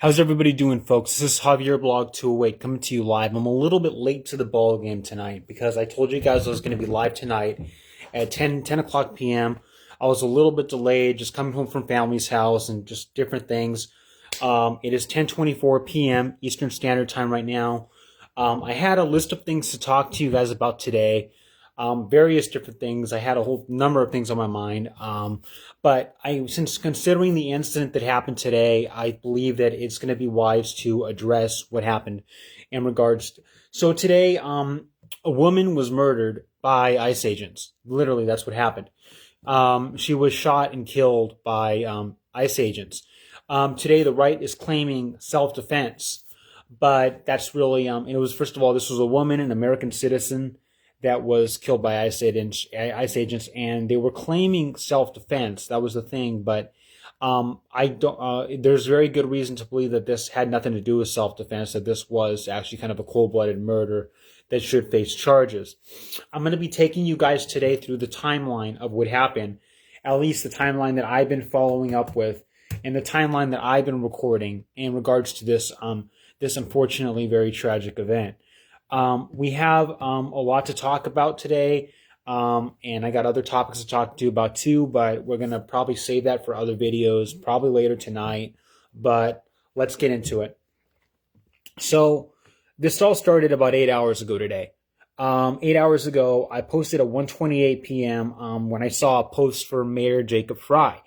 How's everybody doing, folks? This is Javier Blog 208 coming to you live. I'm a little bit late to the ball game tonight because I told you guys I was going to be live tonight at 10 o'clock p.m. I was a little bit delayed, just coming home from family's house and just different things. It is 10:24 p.m. Eastern Standard Time right now. I had a list of things to talk to you guys about today. Various different things. I had a whole number of things on my mind. But since considering the incident that happened today, I believe that it's going to be wise to address what happened in regards. So today, a woman was murdered by ICE agents. Literally, that's what happened. She was shot and killed by ICE agents. Today, the right is claiming self-defense, but that's really, it was, first of all, this was a woman, an American citizen, that was killed by ICE agents, and they were claiming self-defense. That was the thing, but I don't. There's very good reason to believe that this had nothing to do with self-defense. That this was actually kind of a cold-blooded murder that should face charges. I'm going to be taking you guys today through the timeline of what happened, at least the timeline that I've been following up with, and the timeline that I've been recording in regards to this this unfortunately very tragic event. We have a lot to talk about today, and I got other topics to talk to you about too, but we're going to probably save that for other videos, probably later tonight, but let's get into it. So this all started about 8 hours ago today. 8 hours ago, I posted at 1:28 p.m. When I saw a post for Mayor Jacob Frey.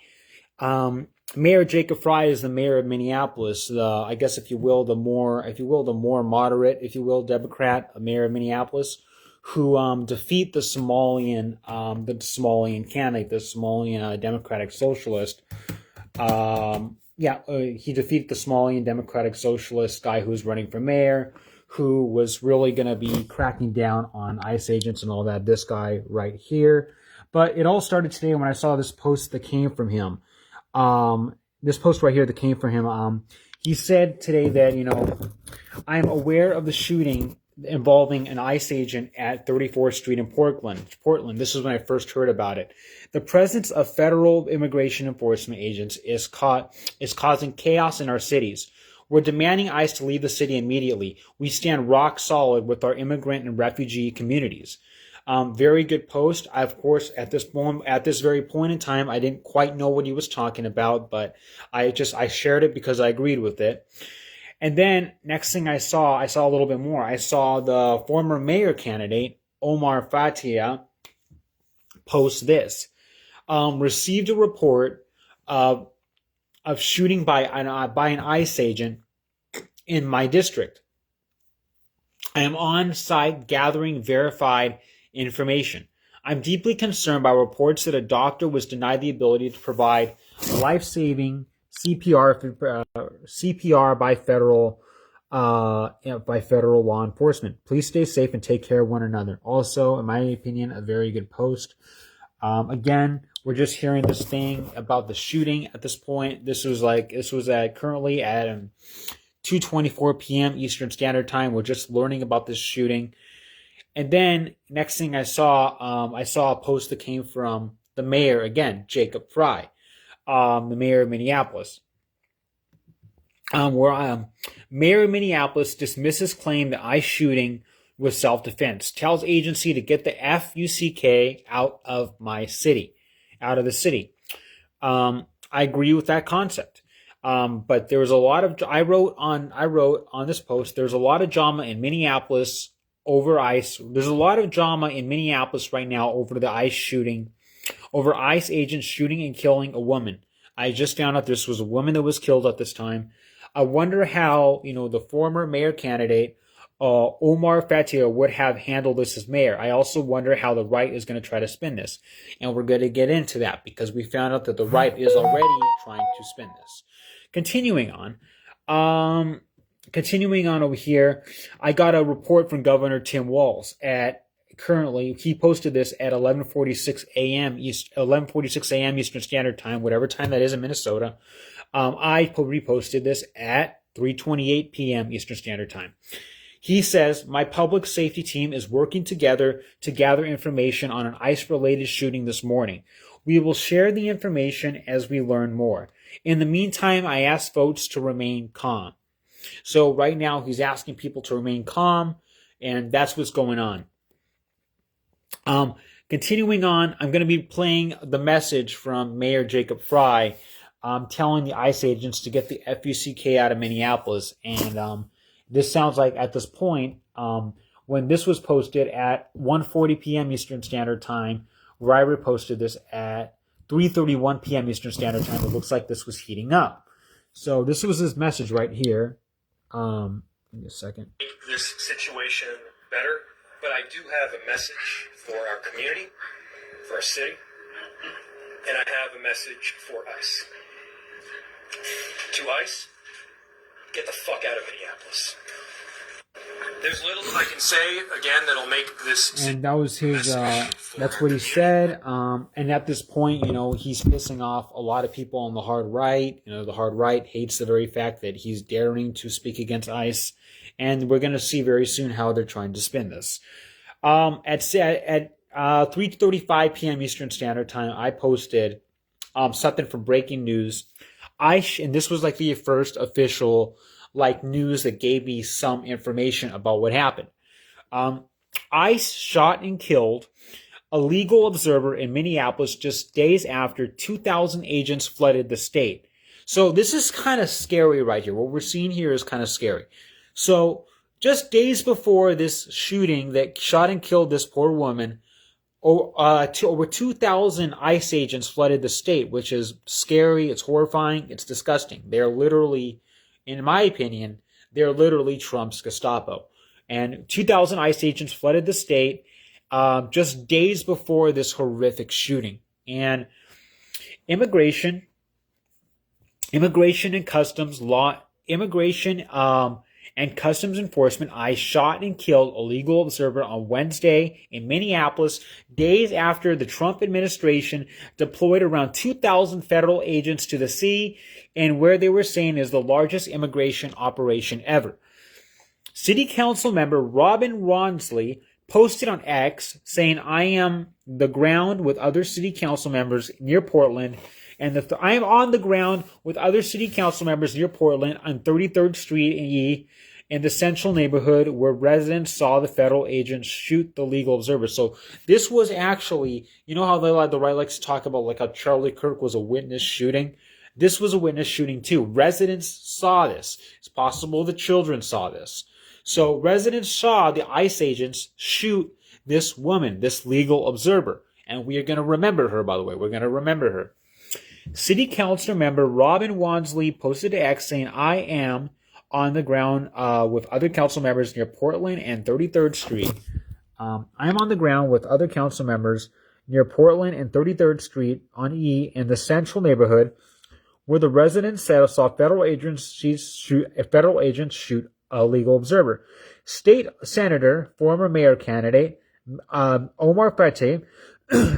Mayor Jacob Frey is the mayor of Minneapolis. I guess, if you will, the more moderate, if you will, Democrat, mayor of Minneapolis, who defeat the Somalian candidate, the Somalian Democratic Socialist. He defeated the Somalian Democratic Socialist guy who was running for mayor, who was really going to be cracking down on ICE agents and all that. This guy right here. But it all started today when I saw this post that came from him. This post right here that came from him, he said today that, I am aware of the shooting involving an ICE agent at 34th Street in Portland. This is when I first heard about it. The presence of federal immigration enforcement agents is causing chaos in our cities. We're demanding ICE to leave the city immediately. We stand rock solid with our immigrant and refugee communities. Very good post. Of course, at this very point in time, I didn't quite know what he was talking about, but I shared it because I agreed with it. And then next thing I saw a little bit more. I saw the former mayor candidate, Omar Fatia, post this. Received a report of shooting by an ICE agent in my district. I am on site gathering verified information. I'm deeply concerned by reports that a doctor was denied the ability to provide life-saving CPR by federal law enforcement. Please stay safe and take care of one another. Also, in my opinion, a very good post. Again, we're just hearing this thing about the shooting at this point. This was currently at 2:24 p.m. Eastern Standard Time. We're just learning about this shooting. And then next thing I saw a post that came from the mayor again, Jacob Frey, the mayor of Minneapolis. Mayor of Minneapolis dismisses claim that ICE shooting was self-defense. Tells agency to get the FUCK out of the city. I agree with that concept. But there was a lot of I wrote on this post. There's a lot of drama in Minneapolis over ICE. There's a lot of drama in Minneapolis right now over the ICE shooting, over ICE agents shooting and killing a woman. I just found out this was a woman that was killed at this time. I wonder how, the former mayor candidate, Omar Fatia, would have handled this as mayor. I also wonder how the right is going to try to spin this. And we're going to get into that because we found out that the right is already trying to spin this. Continuing on over here, I got a report from Governor Tim Walz he posted this at 11:46 a.m. Eastern Standard Time, whatever time that is in Minnesota. I reposted this at 3:28 p.m. Eastern Standard Time. He says, my public safety team is working together to gather information on an ICE-related shooting this morning. We will share the information as we learn more. In the meantime, I asked votes to remain calm. So right now, he's asking people to remain calm, and that's what's going on. Continuing on, I'm going to be playing the message from Mayor Jacob Fry, telling the ICE agents to get the FUCK out of Minneapolis. And this sounds like at this point, when this was posted at 1:40 p.m. Eastern Standard Time, where I reposted this at 3:31 p.m. Eastern Standard Time, it looks like this was heating up. So this was his message right here. Give me a second. Make this situation better, but I do have a message for our community, for our city, and I have a message for ICE. To ICE, get the fuck out of Minneapolis. There's little I can say, again, that'll make this... And that was his, that's what he said. And at this point, he's pissing off a lot of people on the hard right. The hard right hates the very fact that he's daring to speak against ICE. And we're going to see very soon how they're trying to spin this. At 3:35 p.m. Eastern Standard Time, I posted something from Breaking News. And this was like the first official news that gave me some information about what happened. ICE shot and killed a legal observer in Minneapolis just days after 2,000 agents flooded the state. So this is kind of scary right here. What we're seeing here is kind of scary. So just days before this shooting that shot and killed this poor woman, over 2,000 ICE agents flooded the state, which is scary, it's horrifying, it's disgusting. They're literally, in my opinion, they're literally Trump's Gestapo. And 2,000 ICE agents flooded the state just days before this horrific shooting. And immigration and customs enforcement, ICE shot and killed a legal observer on Wednesday in Minneapolis, days after the Trump administration deployed around 2,000 federal agents to the sea in where they were saying is the largest immigration operation ever. City Council member Robin Ronsley posted on X saying, I am the ground with other city council members near Portland, and I am on the ground with other city council members near Portland on 33rd Street in the central neighborhood where residents saw the federal agents shoot the legal observer. So this was actually, how the right likes to talk about how Charlie Kirk was a witness shooting? This was a witness shooting too. Residents saw this. It's possible the children saw this. So residents saw the ICE agents shoot this woman, this legal observer. And we are going to remember her, by the way. We're going to remember her. City Council member Robin Wansley posted to X saying, I am on the ground with other council members near Portland and 33rd Street. I am on the ground with other council members near Portland and 33rd Street on E in the central neighborhood where the residents said saw federal agents shoot a legal observer. State Senator, former mayor candidate, Omar Fete,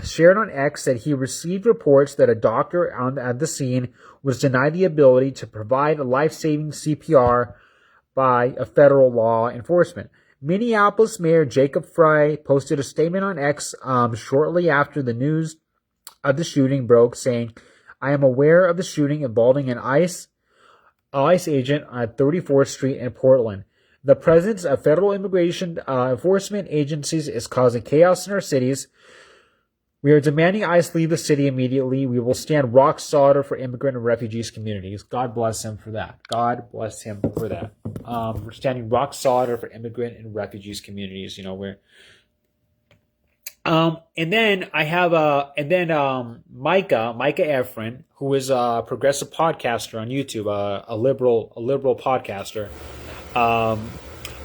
shared on X that he received reports that a doctor at the scene was denied the ability to provide a life-saving CPR by a federal law enforcement. Minneapolis Mayor Jacob Fry posted a statement on X shortly after the news of the shooting broke, saying, I am aware of the shooting involving an ICE agent on 34th Street in Portland. The presence of federal immigration enforcement agencies is causing chaos in our cities. We are demanding ICE leave the city immediately. We will stand rock solid for immigrant and refugees communities. God bless him for that. God bless him for that. We're standing rock solid for immigrant and refugees communities. And then I have Micah Efren, who is a progressive podcaster on YouTube, a liberal podcaster,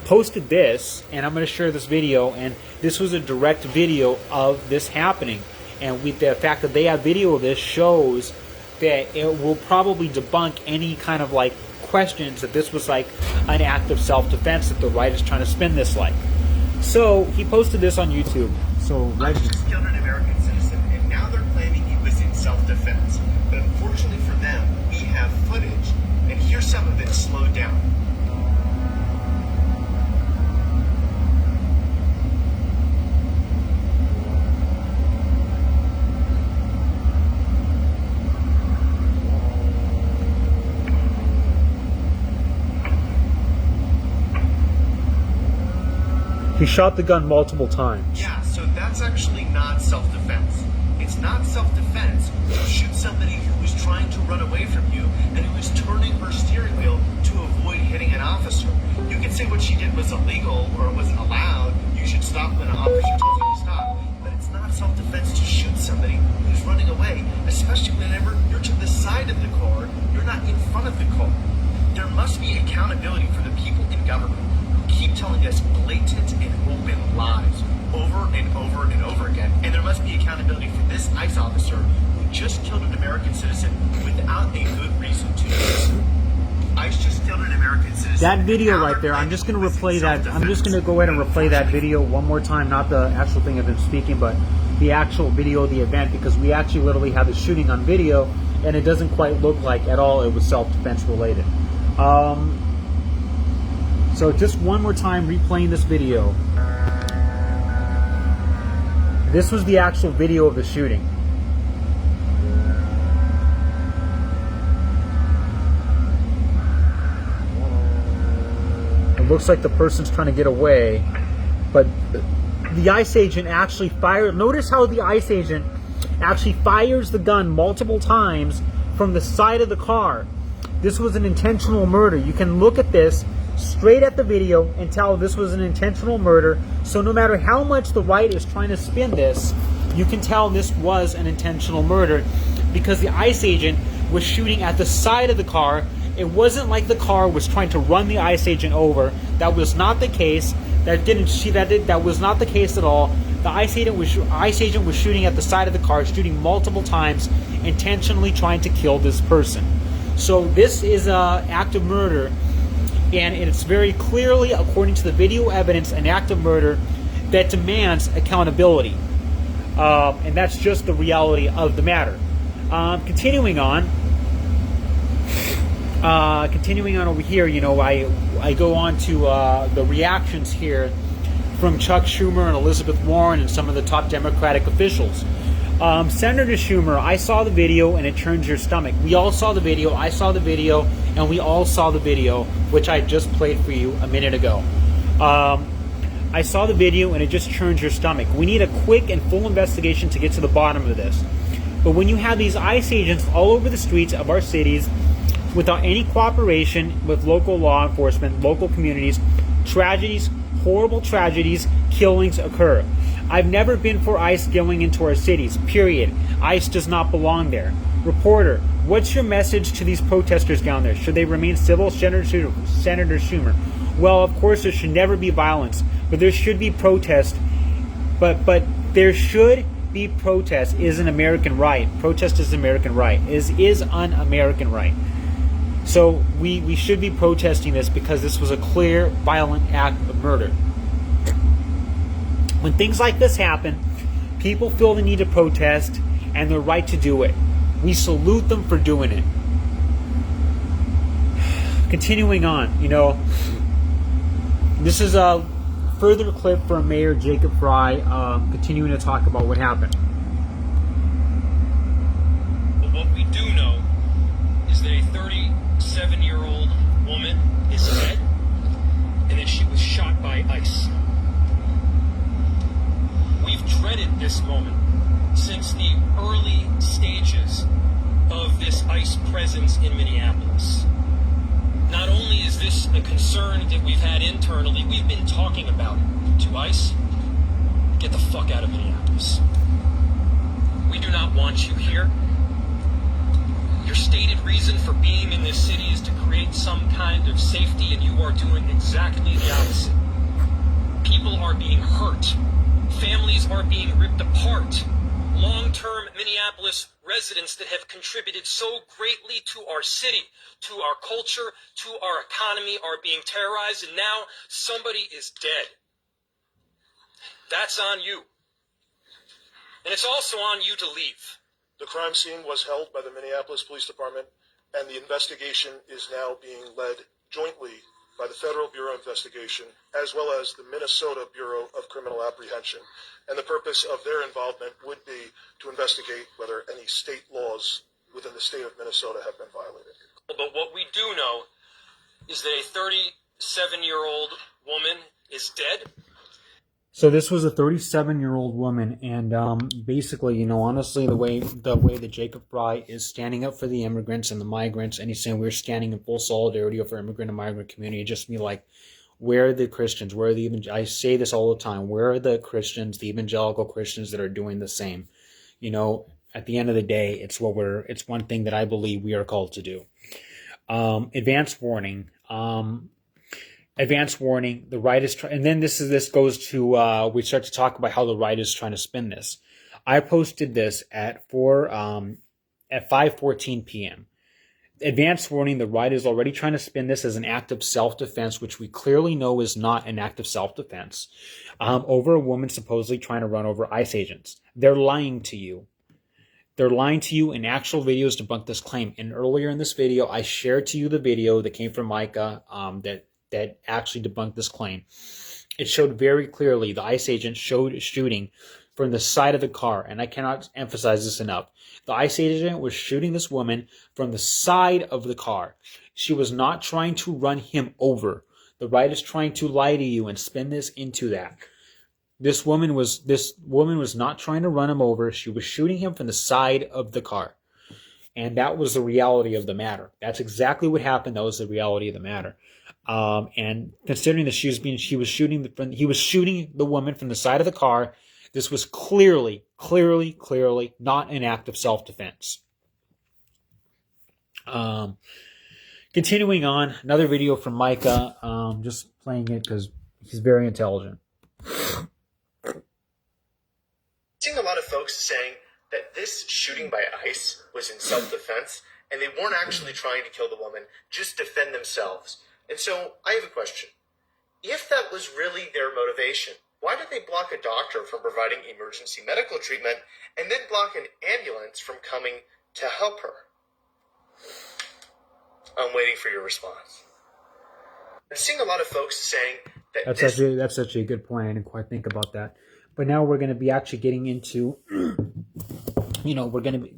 posted this, and I'm going to share this video, and this was a direct video of this happening, and the fact that they have video of this shows that it will probably debunk any kind of questions that this was an act of self-defense that the right is trying to spin this like. So he posted this on YouTube. So I just killed an American citizen, and now they're claiming he was in self-defense. But unfortunately for them, we have footage, and here's some of it slowed down. He shot the gun multiple times. Yeah, so that's actually not self-defense. It's not self-defense to shoot somebody who is trying to run away from you and who is turning her steering wheel to avoid hitting an officer. You can say what she did was illegal or wasn't allowed. You should stop when an officer tells you to stop. But it's not self-defense to shoot somebody who's running away, especially whenever you're to the side of the car, you're not in front of the car. There must be accountability for the people in government who keep telling us blatant and open lies over and over and over again. And there must be accountability for this ICE officer who just killed an American citizen without a good reason to do so. ICE just killed an American citizen. That video right there, I'm just going to replay that. I'm just going to go ahead and replay that video one more time. Not the actual thing of him speaking, but the actual video of the event, because we actually literally have the shooting on video, and it doesn't quite look like at all it was self-defense related. So just one more time replaying this video. This was the actual video of the shooting. It looks like the person's trying to get away, but the ICE agent actually fired. Notice how the ICE agent actually fires the gun multiple times from the side of the car. This was an intentional murder. You can look at this straight at the video and tell this was an intentional murder. So no matter how much the right is trying to spin this, you can tell this was an intentional murder because the ICE agent was shooting at the side of the car. It wasn't like the car was trying to run the ICE agent over. That was not the case. That was not the case at all. The ICE agent was shooting at the side of the car, shooting multiple times, intentionally trying to kill this person. So this is an act of murder, and it's very clearly, according to the video evidence, an act of murder that demands accountability. And that's just the reality of the matter. Continuing on over here, you know, I go on to the reactions here from Chuck Schumer and Elizabeth Warren and some of the top Democratic officials. Senator Schumer, I saw the video and it turns your stomach. We all saw the video. I saw the video, and we all saw the video, which I just played for you a minute ago. I saw the video and it just turns your stomach. We need a quick and full investigation to get to the bottom of this. But when you have these ICE agents all over the streets of our cities without any cooperation with local law enforcement, local communities, tragedies, horrible tragedies, killings occur. I've never been for ICE going into our cities, period. ICE does not belong there. Reporter, what's your message to these protesters down there? Should they remain civil? Senator Schumer. Well, of course, there should never be violence, but there should be protest. But there should be protest is an American right. Protest is an American right. Is an American right. So we should be protesting this because this was a clear, violent act of murder. When things like this happen, people feel the need to protest and their right to do it. We salute them for doing it. Continuing on, you know, this is a further clip from Mayor Jacob Fry continuing to talk about what happened. But what we do know is that a 37-year-old woman is dead and that she was shot by ICE. We've dreaded this moment since the early stages of this ICE presence in Minneapolis. Not only is this a concern that we've had internally, we've been talking about it to ICE. Get the fuck out of Minneapolis. We do not want you here. Your stated reason for being in this city is to create some kind of safety, and you are doing exactly the opposite. People are being hurt. Families are being ripped apart. Long-term Minneapolis residents that have contributed so greatly to our city, to our culture, to our economy are being terrorized, and now somebody is dead. That's on you. And it's also on you to leave. The crime scene was held by the Minneapolis Police Department, and the investigation is now being led jointly by the Federal Bureau of Investigation, as well as the Minnesota Bureau of Criminal Apprehension. And the purpose of their involvement would be to investigate whether any state laws within the state of Minnesota have been violated. But what we do know is that a 37-year-old woman is dead So this was a 37-year-old woman, and basically, honestly, the way that Jacob Fry is standing up for the immigrants and the migrants, and he's saying we're standing in full solidarity with our immigrant and migrant community, it just be like, where are the Christians? Where are the I say this all the time. Where are the Christians, the evangelical Christians that are doing the same? At the end of the day, it's one thing that I believe we are called to do. Advance warning. Advance warning. The right is and then this goes to we start to talk about how the right is trying to spin this. I posted this at 5:14 p.m. Advance warning. The right is already trying to spin this as an act of self-defense, which we clearly know is not an act of self-defense, over a woman supposedly trying to run over ICE agents. They're lying to you. They're lying to you, and actual videos debunk this claim. And earlier in this video, I shared to you the video that came from Micah that actually debunked this claim. It showed very clearly the ICE agent shooting from the side of the car, and I cannot emphasize this enough. The ICE agent was shooting this woman from the side of the car. She was not trying to run him over. The right is trying to lie to you and spin this into that. This woman was not trying to run him over. She was shooting him from the side of the car. And that was the reality of the matter. That's exactly what happened. That was the reality of the matter. And considering that he was shooting the woman from the side of the car, this was clearly not an act of self-defense. Continuing on, another video from Micah, just playing it because he's very intelligent. Seeing a lot of folks saying that this shooting by ICE was in self-defense and they weren't actually trying to kill the woman, just defend themselves. And so I have a question. If that was really their motivation, why did they block a doctor from providing emergency medical treatment and then block an ambulance from coming to help her? I'm waiting for your response. I'm seeing a lot of folks saying that that's actually a good point. I didn't quite think about that. But now we're going to be actually getting into, we're going to be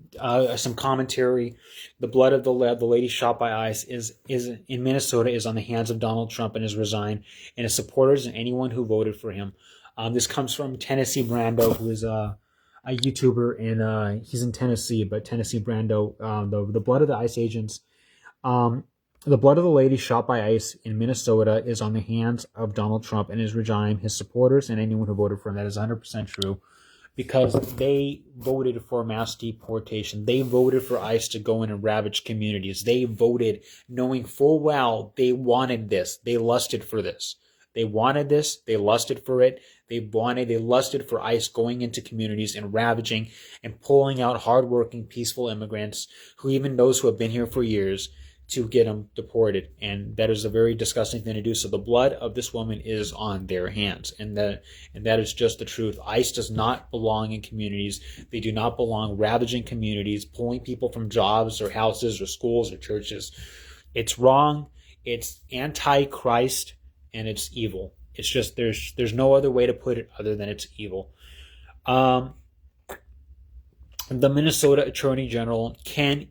some commentary. The blood of the lady shot by ICE is in Minnesota is on the hands of Donald Trump and has resigned, and his supporters and anyone who voted for him. This comes from Tennessee Brando, who is a YouTuber, and he's in Tennessee. But Tennessee Brando, the blood of the ICE agents. The blood of the lady shot by ICE in Minnesota is on the hands of Donald Trump and his regime, his supporters, and anyone who voted for him. That is 100% true, because they voted for mass deportation. They voted for ICE to go in and ravage communities. They voted knowing full well they wanted this. They lusted for this. They wanted this. They lusted for it. They lusted for ICE going into communities and ravaging and pulling out hardworking, peaceful immigrants, who even those who have been here for years, to get them deported. And that is a very disgusting thing to do. So the blood of this woman is on their hands. And that is just the truth. ICE does not belong in communities. They do not belong ravaging communities, pulling people from jobs or houses or schools or churches. It's wrong. It's anti-Christ, and it's evil. It's just, there's no other way to put it other than it's evil. The Minnesota Attorney General, Ken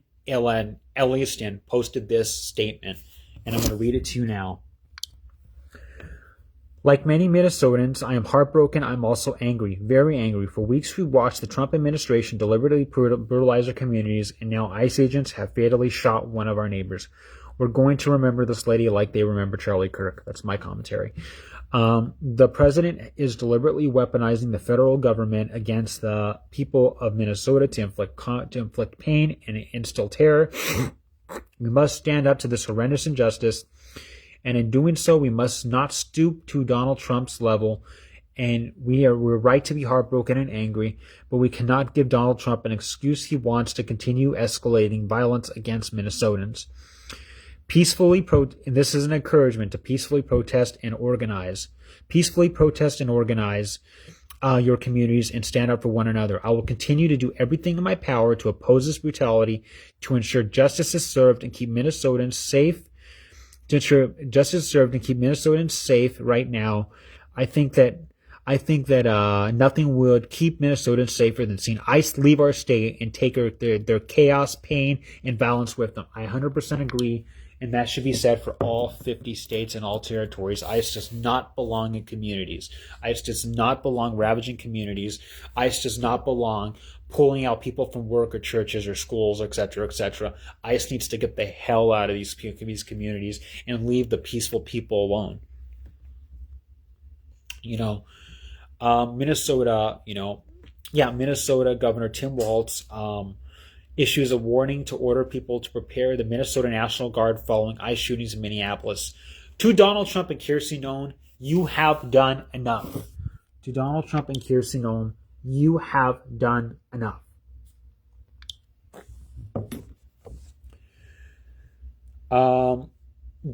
Elliston, posted this statement, and I'm going to read it to you now. Like many Minnesotans, I am heartbroken. I'm also angry, very angry. For weeks we watched the Trump administration deliberately brutalize our communities, and now ICE agents have fatally shot one of our neighbors. We're going to remember this lady like they remember Charlie Kirk. That's my commentary. The president is deliberately weaponizing the federal government against the people of Minnesota to inflict pain and instill terror. We must stand up to this horrendous injustice, and in doing so, we must not stoop to Donald Trump's level. And we're right to be heartbroken and angry, but we cannot give Donald Trump an excuse he wants to continue escalating violence against Minnesotans. And this is an encouragement to peacefully protest and organize. Peacefully protest and organize your communities and stand up for one another. I will continue to do everything in my power to oppose this brutality, to ensure justice is served and keep Minnesotans safe. Right now. I think that nothing would keep Minnesotans safer than seeing ICE leave our state and take their chaos, pain, and violence with them. I 100% agree. And that should be said for all 50 states and all territories. ICE does not belong in communities. ICE does not belong ravaging communities. ICE does not belong pulling out people from work or churches or schools, etc., etc. ICE needs to get the hell out of these communities and leave the peaceful people alone. Minnesota, Minnesota Governor Tim Walz issues a warning to order people to prepare the Minnesota National Guard following ICE shootings in Minneapolis. To Donald Trump and Kirsten Noem, you have done enough. To Donald Trump and Kirsten Noem, you have done enough.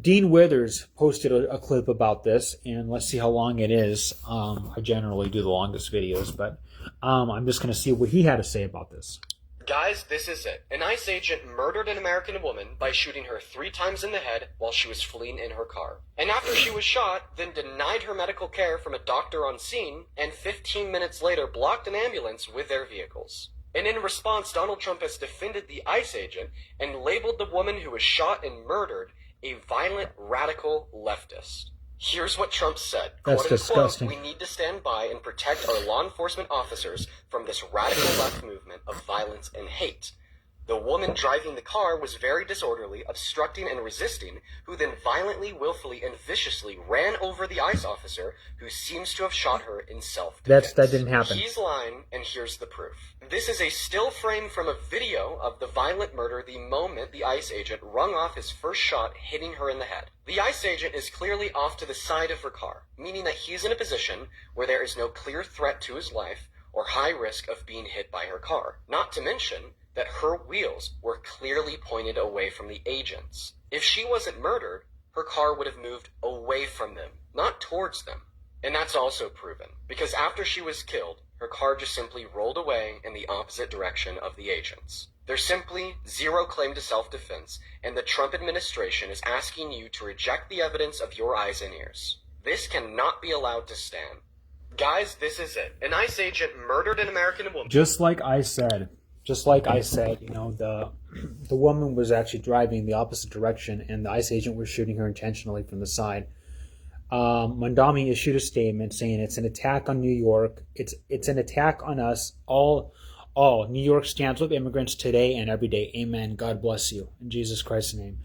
Dean Withers posted a clip about this, and let's see how long it is. I generally do the longest videos, but I'm just going to see what he had to say about this. Guys, this is it. An ICE agent murdered an American woman by shooting her 3 times in the head while she was fleeing in her car. And after she was shot, then denied her medical care from a doctor on scene, and 15 minutes later blocked an ambulance with their vehicles. And in response, Donald Trump has defended the ICE agent and labeled the woman who was shot and murdered a violent radical leftist. Here's what Trump said. That's Quote, disgusting. We need to stand by and protect our law enforcement officers from this radical left movement of violence and hate. The woman driving the car was very disorderly, obstructing and resisting, who then violently, willfully, and viciously ran over the ICE officer, who seems to have shot her in self-defense. That didn't happen. He's lying, and here's the proof. This is a still frame from a video of the violent murder the moment the ICE agent rung off his first shot, hitting her in the head. The ICE agent is clearly off to the side of her car, meaning that he's in a position where there is no clear threat to his life or high risk of being hit by her car. Not to mention that her wheels were clearly pointed away from the agents. If she wasn't murdered, her car would have moved away from them, not towards them. And that's also proven, because after she was killed, her car just simply rolled away in the opposite direction of the agents. There's simply zero claim to self-defense, and the Trump administration is asking you to reject the evidence of your eyes and ears. This cannot be allowed to stand. Guys, this is it. An ICE agent murdered an American woman. Just like I said, the woman was actually driving the opposite direction, and the ICE agent was shooting her intentionally from the side. Mondami issued a statement saying it's an attack on New York. It's an attack on us all. New York stands with immigrants today and every day. Amen. God bless you in Jesus Christ's name.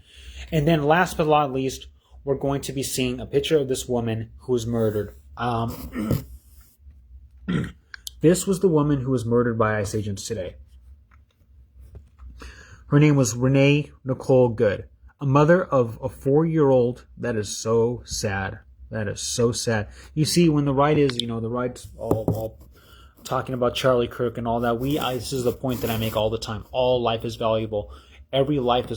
And then, last but not least, we're going to be seeing a picture of this woman who was murdered. This was the woman who was murdered by ICE agents today. Her name was Renee Nicole Good, a mother of a 4-year-old. That is so sad. That is so sad. You see, when the right is, the right's all talking about Charlie Kirk and all that. This is the point that I make all the time. All life is valuable. No life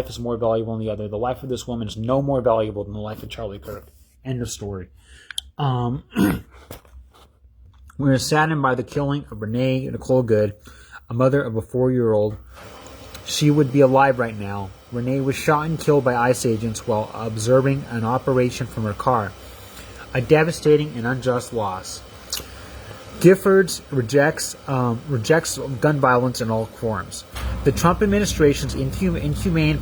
is more valuable than the other. The life of this woman is no more valuable than the life of Charlie Kirk. End of story. We're saddened by the killing of Renee Nicole Good, a mother of a 4-year-old. She would be alive right now. Renee was shot and killed by ICE agents while observing an operation from her car. A devastating and unjust loss. Giffords rejects gun violence in all forms. The Trump administration's inhumane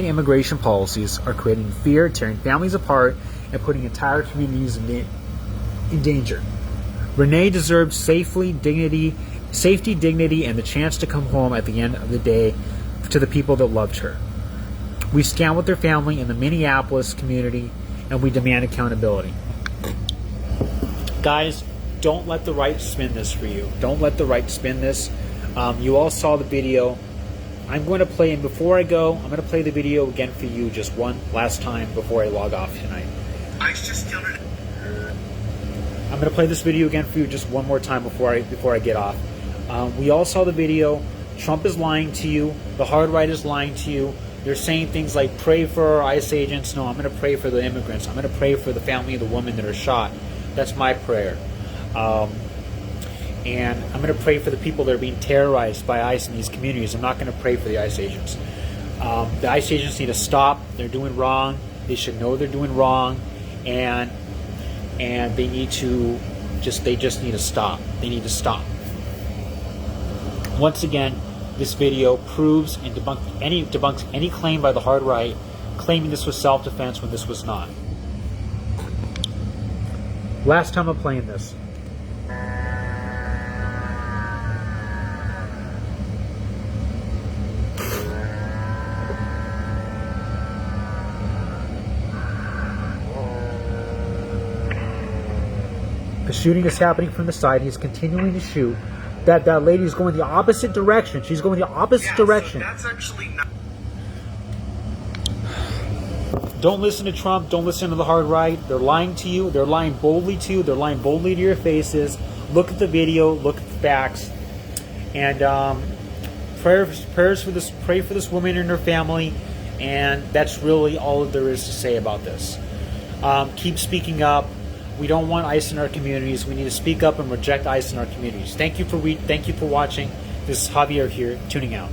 immigration policies are creating fear, tearing families apart, and putting entire communities in danger. Renee deserves safety, dignity, and the chance to come home at the end of the day to the people that loved her. We stand with her family in the Minneapolis community, and we demand accountability. Guys, don't let the right spin this for you. Don't let the right spin this. You all saw the video. I'm going to play, and before I go, I'm going to play the video again for you just one last time before I log off tonight. I'm going to play this video again for you just one more time before I get off. We all saw the video. Trump is lying to you. The hard right is lying to you. They're saying things like, pray for our ICE agents. No, I'm going to pray for the immigrants. I'm going to pray for the family of the women that are shot. That's my prayer. And I'm going to pray for the people that are being terrorized by ICE in these communities. I'm not going to pray for the ICE agents. The ICE agents need to stop. They're doing wrong. They should know they're doing wrong. And they need to just need to stop. They need to stop. Once again, This video proves and debunks any claim by the hard right claiming this was self-defense when this was not. Last time I'm playing this. The shooting is happening from the side. He's continuing to shoot. That lady is going the opposite direction. She's going the opposite direction. So that's actually not. Don't listen to Trump. Don't listen to the hard right. They're lying to you. They're lying boldly to you. They're lying boldly to your faces. Look at the video. Look at the facts. And prayers for this. Pray for this woman and her family. And that's really all there is to say about this. Keep speaking up. We don't want ICE in our communities. We need to speak up and reject ICE in our communities. Thank you for watching. This is Javier here, tuning out.